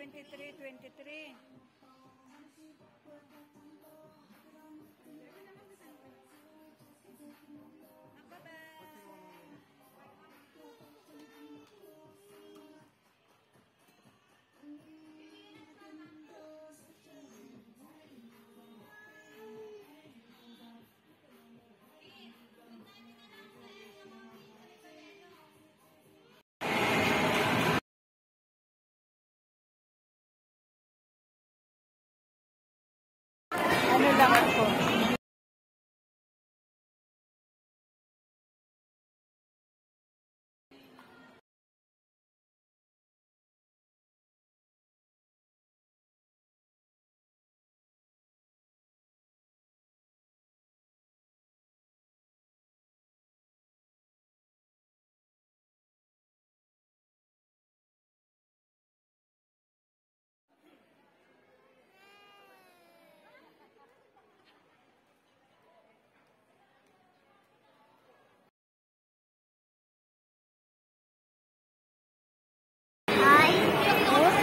23, 23. Ano lang ako?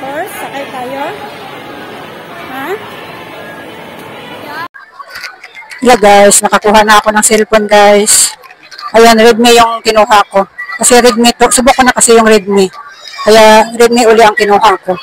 First, sakay tayo. Ha? Yeah guys, nakakuha na ako ng cellphone guys. Ayan, Redmi yung kinuha ko. Kasi Redmi to, subok ko na kasi yung Redmi. Kaya Redmi uli ang kinuha ko.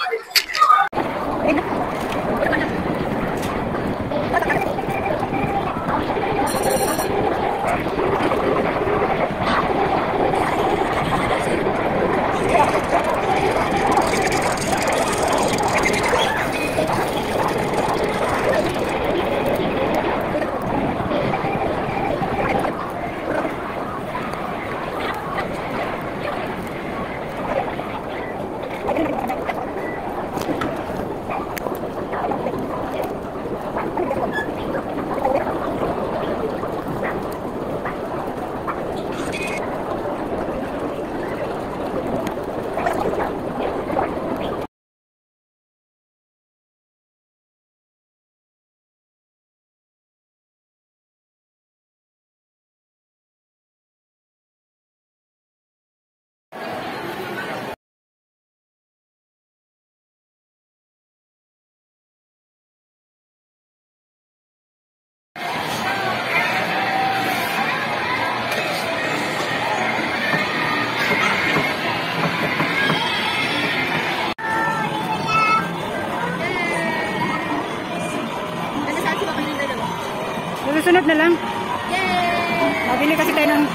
Sunod na lang. Yay! Mabili kasi tayo ng...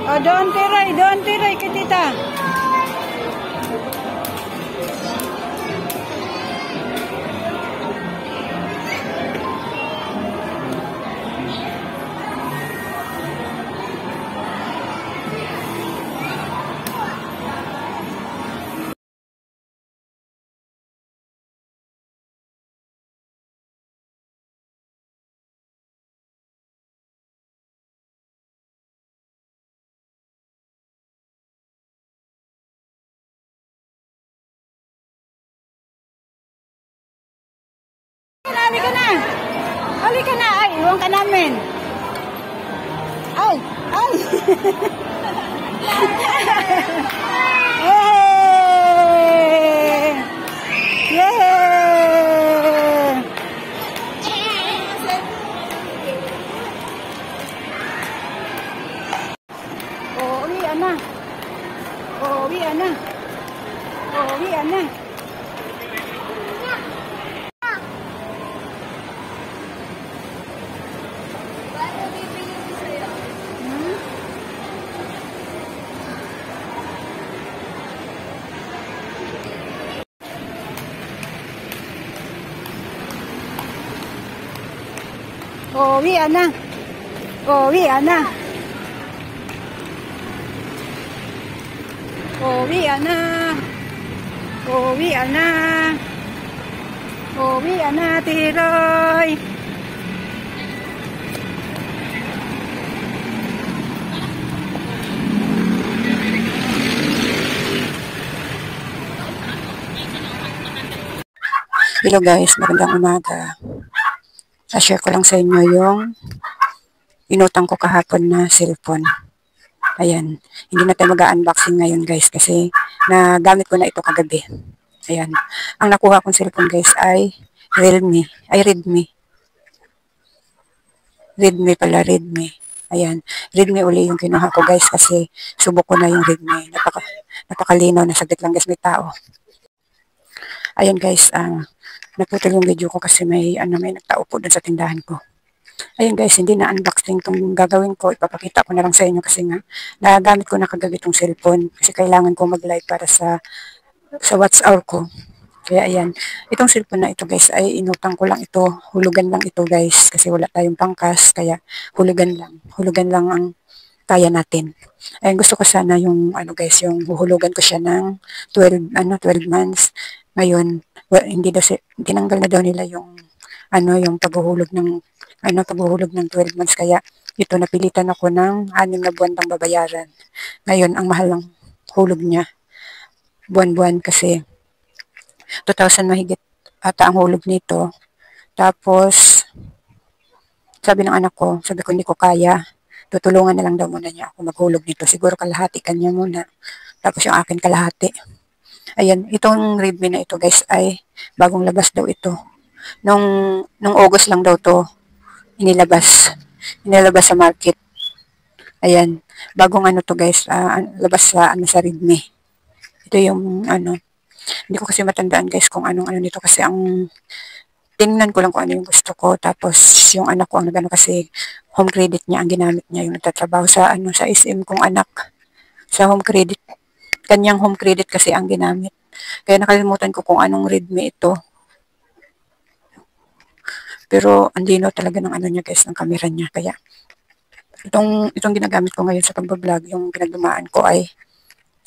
Oh, doon tiray kay tita. Halika na. Ay, iwan ka namin. Ay. Yay! Uwian na. Uwian na. Uwi na. Uwi na, Tiroy. Hello guys, magandang umaga. Share ko lang sa inyo yung inutang ko kahapon na cellphone. Ayan, hindi na tayo mag-unboxing ngayon guys kasi nagamit ko na ito kagabi. Ayan, ang nakuha kong cellphone guys ay Redmi. Redmi. Ayan, Redmi uli yung kinuha ko guys kasi subok ko na yung Redmi. Napakalinaw na, saglit lang guys, may tao. Ayan guys, naputol yung video ko kasi may nagtao po dun sa tindahan ko. Ayun guys, hindi na unboxing itong gagawin ko. Ipapakita ko na lang sa inyo kasi nga nagamit ko na kagabi itong cellphone kasi kailangan ko mag-live para sa WhatsApp ko. Kaya ayan, itong cellphone na ito guys ay inutang ko lang ito. Hulugan lang ito guys kasi wala tayong pangkas kaya hulugan lang. Hulugan lang ang kaya natin. Ayun, gusto ko sana yung guys, yung huhulugan ko siya ng 12 months. Ngayon, hindi daw tinanggal na daw nila yung yung paghuhulog ng 12 months kaya ito napilitan ako ng 6 na buwan pang babayaran. Ngayon, ang mahal ng hulog niya buwan-buwan kasi 2,000 mahigit ata ang hulog nito. Tapos sabi ng anak ko, sabi ko hindi ko kaya. Tutulungan na lang daw muna niya ako maghulog nito. Siguro kalahati kanya muna. Tapos yung akin kalahati. Ayan, itong Redmi na ito guys ay bagong labas daw ito. Nung August lang daw to inilabas sa market. Ayan, bagong to guys, labas sa Redmi. Ito yung hindi ko kasi matandaan guys kung anong nito kasi ang tingnan ko lang kung ano yung gusto ko. Tapos yung anak ko ang nagano kasi home credit niya ang ginamit niya, yung nagtatrabaho sa sa SM kong anak sa home credit. Kanyang home credit kasi ang ginamit. Kaya nakalimutan ko kung anong Redmi ito. Pero andino talaga ng niya guys, ng camera niya. Kaya itong ginagamit ko ngayon sa pag-vlog, yung pinagdumaan ko ay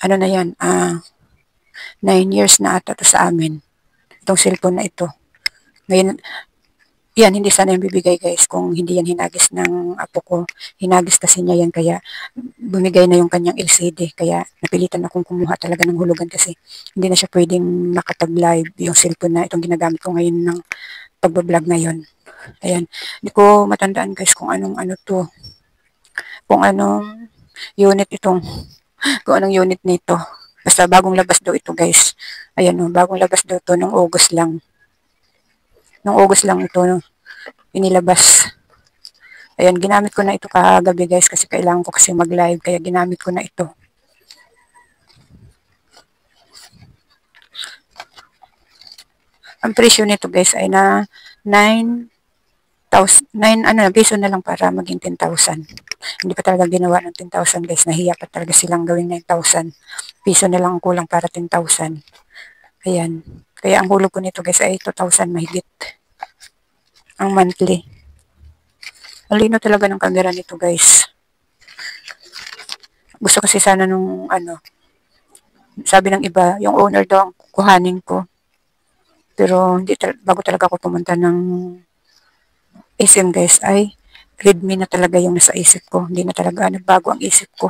na yan, 9 years na ata to sa amin. Itong cellphone na ito. Ngayon, yan, hindi sana yung bibigay guys kung hindi yan hinagis ng apo ko. Hinagis kasi niya yan kaya bumigay na yung kanyang LCD. Kaya napilitan akong kumuha talaga ng hulugan kasi hindi na siya pwedeng makapag-live yung cellphone na itong ginagamit ko ngayon ng pag-vlog ngayon. Ayan, hindi ko matandaan guys kung anong to. Kung anong unit itong, kung anong unit nito. Basta bagong labas daw ito guys. Ayan bagong labas daw ito nung August lang. Nung August lang ito inilabas. Ayan, ginamit ko na ito kagabi guys kasi kailangan ko kasi mag-live kaya ginamit ko na ito. Ang presyo nito guys ay na 9,000 piso na lang para maging 10,000. Hindi pa talaga ginawa ng 10,000 guys. Nahiya pa talaga silang gawing 9,000. Piso na lang ang kulang para 10,000. Ayan. Kaya ang hulog ko nito guys ay 2,000 mahigit. Ang monthly. Ang lino talaga ng camera nito guys. Gusto kasi sana nung sabi ng iba, yung owner daw ang kuhanin ko. Pero bago talaga ako pumunta ng SM guys ay Redmi na talaga yung nasa isip ko. Hindi na talaga nagbago ang isip ko.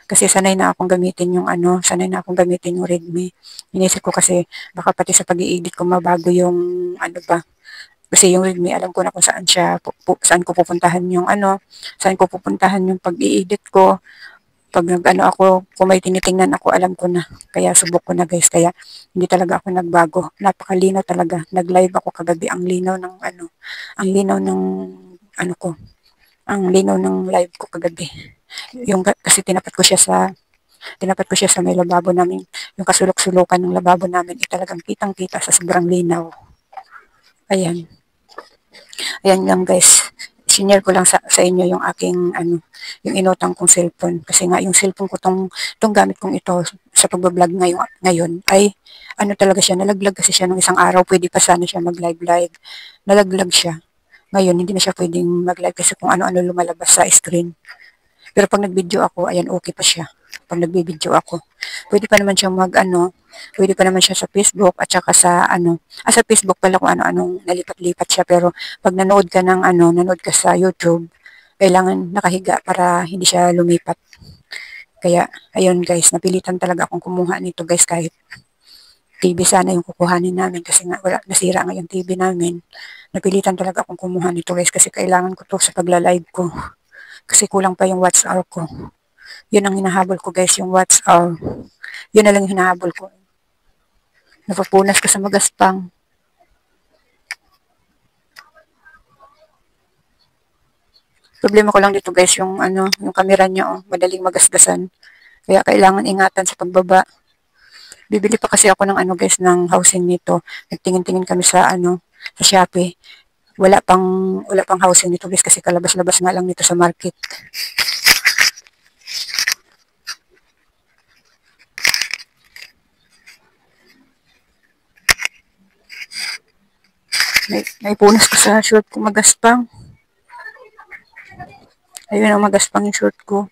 Kasi sanay na akong gamitin yung Redmi. Inisip ko kasi baka pati sa pag-i-edit ko mabago yung kasi yung Redmi alam ko na kung saan saan ko pupuntahan yung pag-i-edit ko. Pag ako, kung may tinitingnan ako, alam ko na. Kaya subok ko na guys. Kaya hindi talaga ako nagbago. Napakalinaw talaga. Nag-live ako kagabi. Ang linaw ng ang linaw ng live ko kagabi. Kasi tinapat ko siya sa may lababo namin. Yung kasulok-sulukan ng lababo namin talagang kitang-kita sa sobrang linaw. Ayan. Ayan lang guys. Sinare ko lang sa inyo yung aking yung inutang kong cellphone. Kasi nga yung cellphone ko tong gamit kong ito sa pag-vlog ngayon ay talaga siya. Nalaglag kasi siya nung isang araw. Pwede pa sana siya mag-live. Nalaglag siya. Ngayon, hindi na siya pwedeng mag-live kasi kung ano-ano lumalabas sa screen. Pero pag nag-video ako, ayan, okay pa siya. pag nagbibideo ako. Pwede pa naman siyang pwede pa naman siya sa Facebook at saka sa sa Facebook pala kung ano-anong nalipat-lipat siya. Pero pag nanood ka sa YouTube, kailangan nakahiga para hindi siya lumipat. Kaya, ayun guys, napilitan talaga akong kumuha nito guys kahit TV sana yung kukuhanin namin kasi nga nasira nga yung TV namin. Napilitan talaga akong kumuha nito guys kasi kailangan ko to sa pagla-live ko. Kasi kulang pa yung watch hour ko. Yun ang hinahabol ko guys, yung watch hour. Yun na lang yung hinahabol ko. Napapunas ka sa magaspang. Problema ko lang dito guys, yung camera niya, madaling magasgasan. Kaya kailangan ingatan sa pagbaba. Bibili pa kasi ako ng guys, ng housing nito. Nagtingin-tingin kami sa Shopee. Wala pang housing nito guys kasi kalabas-labas nga lang nito sa market. May punas ko sa short ko magaspang. Ayun ang magaspang yung short ko.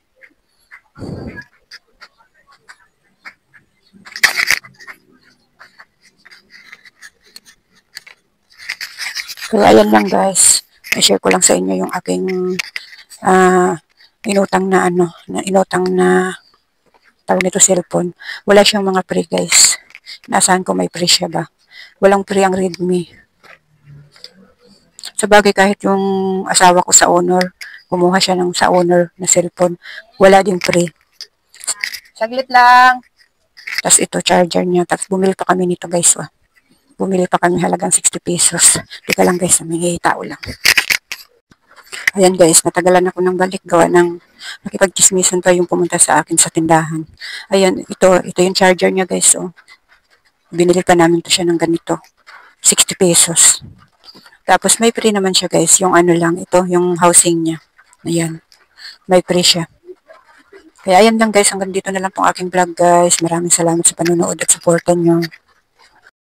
Kaya ayan lang guys. I-share ko lang sa inyo yung aking inutang na tawag nito cellphone. Wala siyang mga pre guys. Nasaan ko may pre siya ba? Walang pre ang Redmi. Sabagay kahit yung asawa ko sa Honor, kumuha siya ng sa Honor na cellphone. Wala din pre. Saglit lang. Tapos ito, charger niya. Tapos bumili pa kami nito guys. Bumili pa kami halagang 60 pesos. Teka lang guys, may tao lang. Ayan guys, natagalan ako ng balik gawa ng nakipagchismisan pa yung pumunta sa akin sa tindahan. Ayan, ito yung charger niya guys. Binili pa namin to siya ng ganito. 60 pesos. Tapos may free naman siya guys. Yung lang, ito, yung housing niya. Ayan, may free siya. Kaya ayan lang guys, hanggang dito na lang pong aking vlog guys. Maraming salamat sa panonood at supportan nyo.